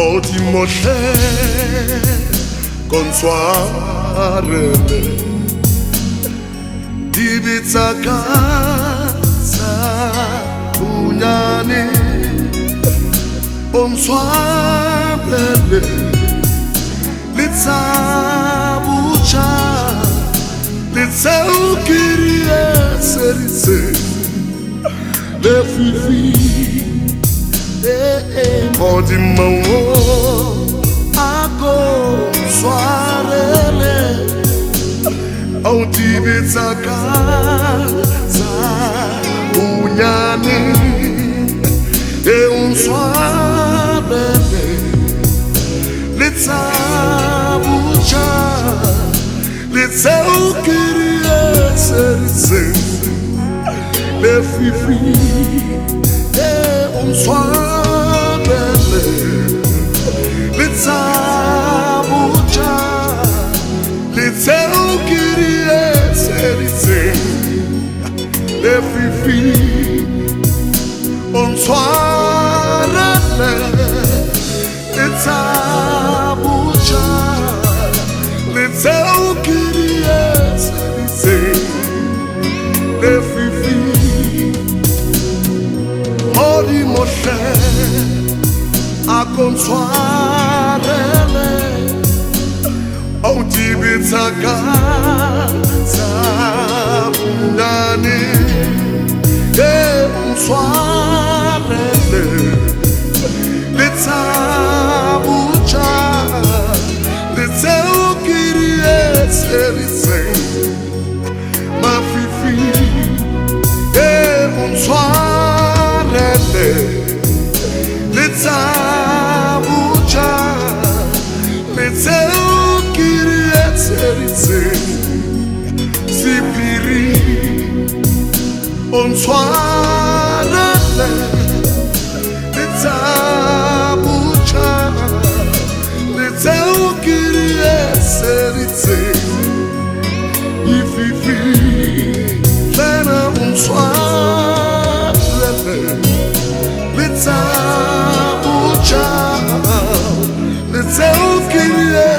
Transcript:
Maudit mon cher, consoirele Ibiza casa Pugnani Bonsoirele Litza bucha Litza ukirie serise Le fifi Maudit mon ako soarele Au Ibiza casa Pugnani E soarele Litza bucha Litza ukirie serise Le fifi soarele Litza bucha Litza ukirie serise Le fifi soarele Litza bucha Litza ukirie serise Le fifi Maudit mon cher, a consoarele Au Ibiza casa Pugnani E soarele Litza bucha Litza ukirie serise Ma fifi E soarele Litza bucha Litza ukirie serise Sipiri soarele Litza bucha Litza ukirie serise Ififi Lena soarele Litza bucha Litza ukirie